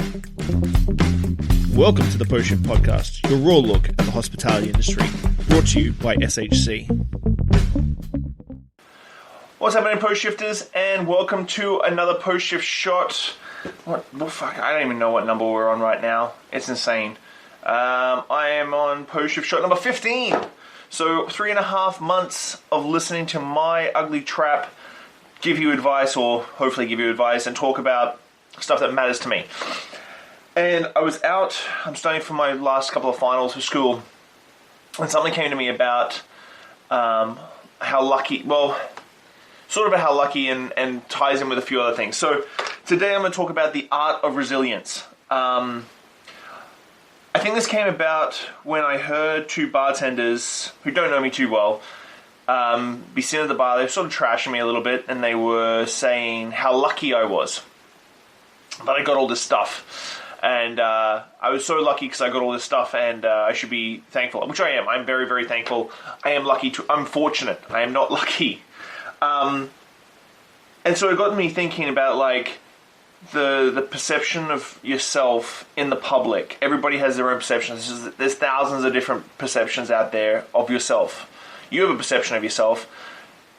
Welcome to the Post Shift Podcast, your raw look at the hospitality industry, brought to you by SHC. What's happening, Post Shifters, and welcome to another Post Shift shot. Fuck, I don't even know what number we're on right now. It's insane. I am on Post Shift shot number 15. So 3.5 months of listening to my ugly trap give you advice, or hopefully give you advice, and talk about stuff that matters to me. And I was out, I'm studying for my last couple of finals for school, and something came to me about how lucky, sort of about how lucky and ties in with a few other things. So today I'm going to talk about the art of resilience. I think this came about when I heard two bartenders who don't know me too well be sitting at the bar. They were sort of trashing me a little bit, and they were saying how lucky I was that I got all this stuff. And I was so lucky because I got all this stuff, and I should be thankful, which I am. I'm very, very thankful. I am lucky I'm fortunate. I am not lucky. And so it got me thinking about, like, the perception of yourself in the public. Everybody has their own perceptions. There's thousands of different perceptions out there of yourself. You have a perception of yourself,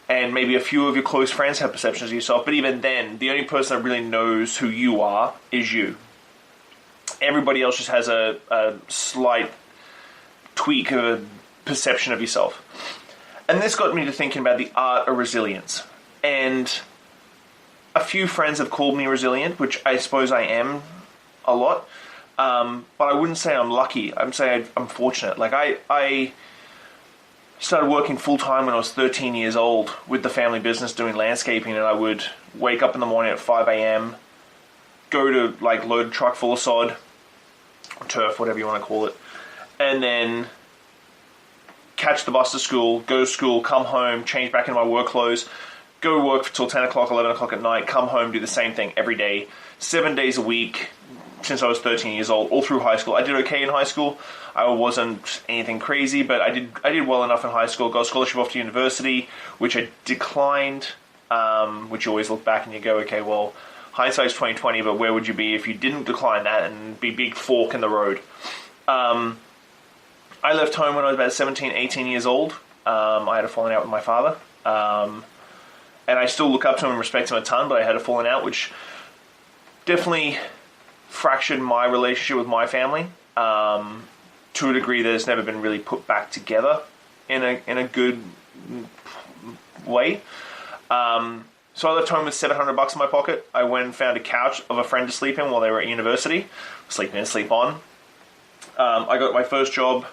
and maybe a few of your close friends have perceptions of yourself, but even then, the only person that really knows who you are is you. Everybody else just has a slight tweak of a perception of yourself. And this got me to thinking about the art of resilience. And a few friends have called me resilient, which I suppose I am a lot. But I wouldn't say I'm lucky. I'm saying I'm fortunate. Like, I started working full-time when I was 13 years old with the family business doing landscaping, and I would wake up in the morning at 5 a.m., go to, like, load a truck full of sod, turf, whatever you want to call it, and then catch the bus to school, go to school, come home, change back into my work clothes, go work till 10 o'clock, 11 o'clock at night, come home, do the same thing every day, 7 days a week, since I was 13 years old, all through high school. I did okay in high school. I wasn't anything crazy, but I did well enough in high school. Got a scholarship off to university, which I declined, which you always look back and you go, okay, well, hindsight's 20/20, but where would you be if you didn't decline that and be big fork in the road? I left home when I was about 17, 18 years old. I had a falling out with my father. And I still look up to him and respect him a ton, but I had a falling out, which definitely fractured my relationship with my family to a degree that has never been really put back together in a good way. So I left home with $700 in my pocket. I went and found a couch of a friend to sleep in while they were at university. Sleep in, sleep on. I got my first job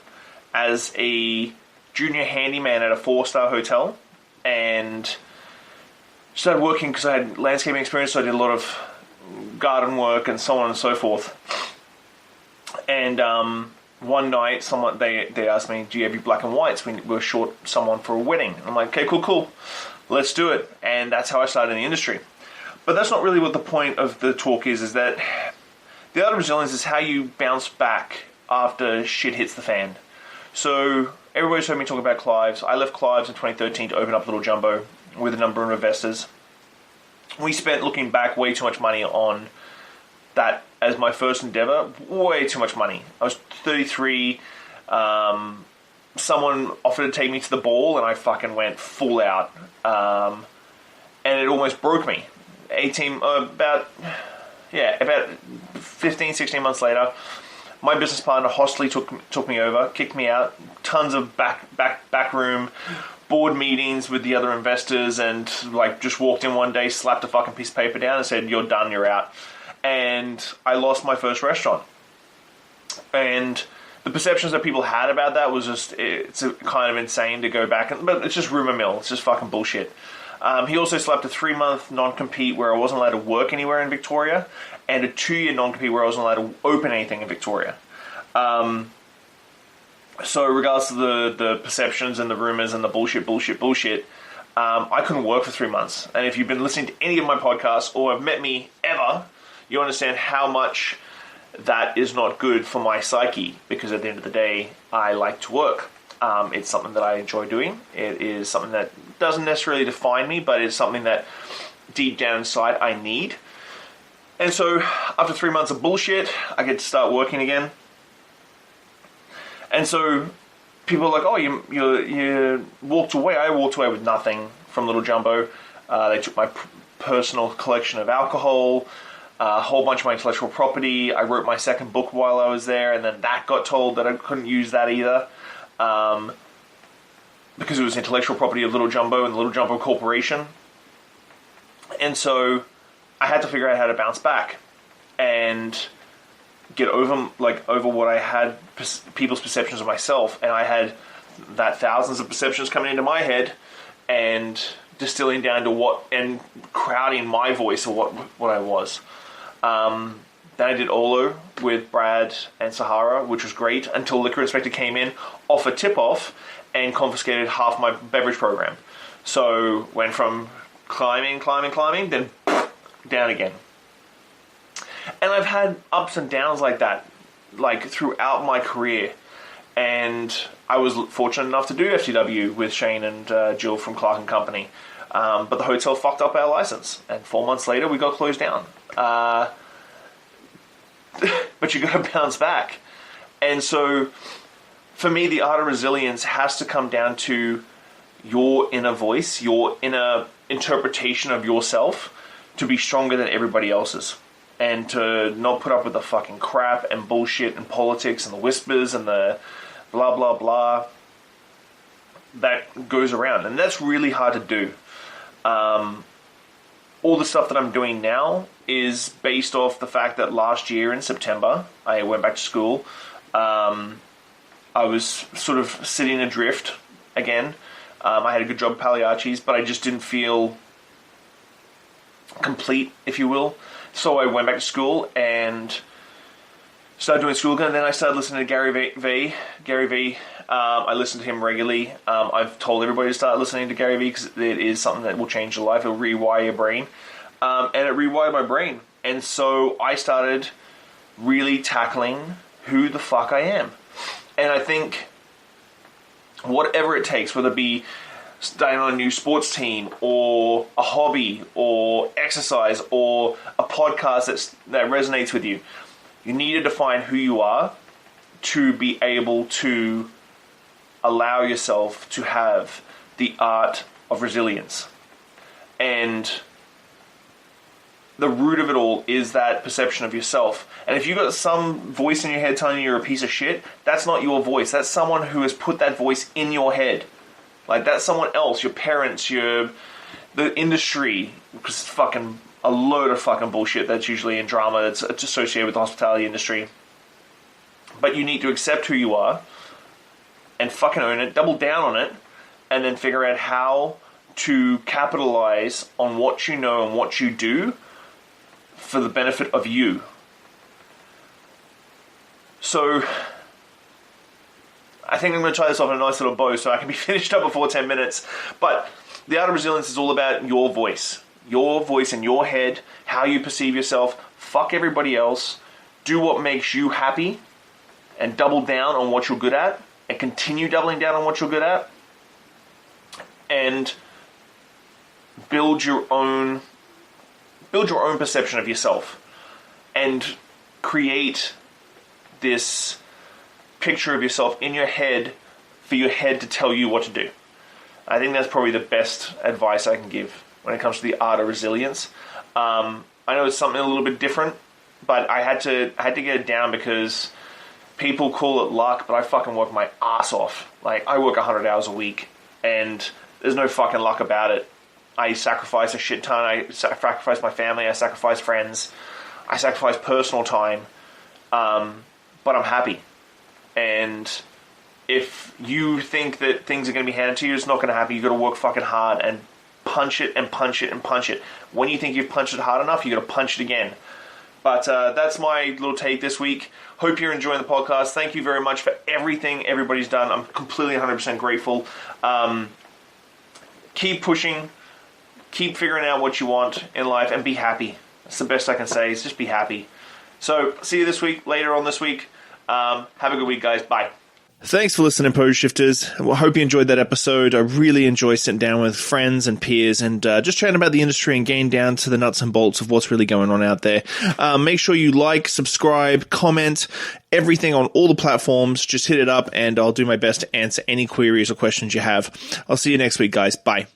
as a junior handyman at a 4-star hotel, and started working because I had landscaping experience, so I did a lot of garden work and so on and so forth. And one night, they asked me, do you have your black and whites? We were short someone for a wedding. I'm like, okay, cool. Let's do it. And that's how I started in the industry. But that's not really what the point of the talk is that the art of resilience is how you bounce back after shit hits the fan. So everybody's heard me talk about Clive's. I left Clive's in 2013 to open up Little Jumbo with a number of investors. We spent, looking back, way too much money on that as my first endeavor. Way too much money. I was 33. Someone offered to take me to the ball, and I fucking went full out. And it almost broke me. About 15, 16 months later, my business partner hostily took me over, kicked me out. Tons of back room board meetings with the other investors, and like just walked in one day, slapped a fucking piece of paper down and said, you're done, you're out. And I lost my first restaurant. And the perceptions that people had about that was just, it's kind of insane to go back, but it's just rumor mill. It's just fucking bullshit. He also slapped a 3-month non-compete where I wasn't allowed to work anywhere in Victoria, and a 2-year non-compete where I wasn't allowed to open anything in Victoria. So regardless of the perceptions and the rumors and the bullshit, I couldn't work for 3 months. And if you've been listening to any of my podcasts or have met me ever, you understand how much that is not good for my psyche, because at the end of the day, I like to work. It's something that I enjoy doing. It is something that doesn't necessarily define me, but it's something that deep down inside I need. And so after 3 months of bullshit, I get to start working again. And so people are like, oh, you walked away. I walked away with nothing from Little Jumbo. They took my personal collection of alcohol, a whole bunch of my intellectual property. I wrote my second book while I was there, and then that got told that I couldn't use that either. Because it was intellectual property of Little Jumbo and the Little Jumbo Corporation. And so I had to figure out how to bounce back and get over what I had, people's perceptions of myself. And I had that thousands of perceptions coming into my head and distilling down to and crowding my voice of what I was. Then I did Olo with Brad and Sahara, which was great, until Liquor Inspector came in, off a tip-off, and confiscated half my beverage program. So went from climbing, then down again. And I've had ups and downs like that, throughout my career. And I was fortunate enough to do FTW with Shane and Jill from Clark & Company. But the hotel fucked up our license. And 4 months later, we got closed down. But you got to bounce back. And so, for me, the art of resilience has to come down to your inner voice, your inner interpretation of yourself, to be stronger than everybody else's. And to not put up with the fucking crap and bullshit and politics and the whispers and the blah, blah, blah that goes around. And that's really hard to do. All the stuff that I'm doing now is based off the fact that last year in September, I went back to school. I was sort of sitting adrift again. I had a good job at Pagliacci's, but I just didn't feel complete, if you will. So I went back to school and started doing school again. And then I started listening to Gary Vee. I listen to him regularly. I've told everybody to start listening to Gary Vee because it is something that will change your life. It'll rewire your brain. And it rewired my brain. And so I started really tackling who the fuck I am. And I think whatever it takes, whether it be starting on a new sports team or a hobby or exercise or a podcast that resonates with you, you need to define who you are to be able to allow yourself to have the art of resilience. And the root of it all is that perception of yourself. And if you've got some voice in your head telling you you're a piece of shit, that's not your voice. That's someone who has put that voice in your head. Like, that's someone else, your parents, the industry, because it's fucking a load of fucking bullshit that's usually in drama that's associated with the hospitality industry. But you need to accept who you are and fucking own it, double down on it, and then figure out how to capitalize on what you know and what you do for the benefit of you. So I think I'm going to tie this off in a nice little bow so I can be finished up before 10 minutes. But the art of resilience is all about your voice. Your voice in your head, how you perceive yourself. Fuck everybody else. Do what makes you happy and double down on what you're good at and continue doubling down on what you're good at. And build your own perception of yourself and create this picture of yourself in your head for your head to tell you what to do. I think that's probably the best advice I can give when it comes to the art of resilience. I know it's something a little bit different, but I had to get it down because people call it luck, but I fucking work my ass off. Like, I work 100 hours a week and there's no fucking luck about it. I sacrifice a shit ton. I sacrifice my family. I sacrifice friends. I sacrifice personal time. But I'm happy. And if you think that things are going to be handed to you, it's not going to happen. You've got to work fucking hard and punch it and punch it and punch it. When you think you've punched it hard enough, you've got to punch it again. But that's my little take this week. Hope you're enjoying the podcast. Thank you very much for everything everybody's done. I'm completely 100% grateful. Keep pushing. Keep figuring out what you want in life and be happy. That's the best I can say, is just be happy. So, see you later on this week. Have a good week, guys. Bye. Thanks for listening, Post Shifters. I hope you enjoyed that episode. I really enjoy sitting down with friends and peers and just chatting about the industry and getting down to the nuts and bolts of what's really going on out there. Make sure you like, subscribe, comment, everything on all the platforms. Just hit it up and I'll do my best to answer any queries or questions you have. I'll see you next week, guys. Bye.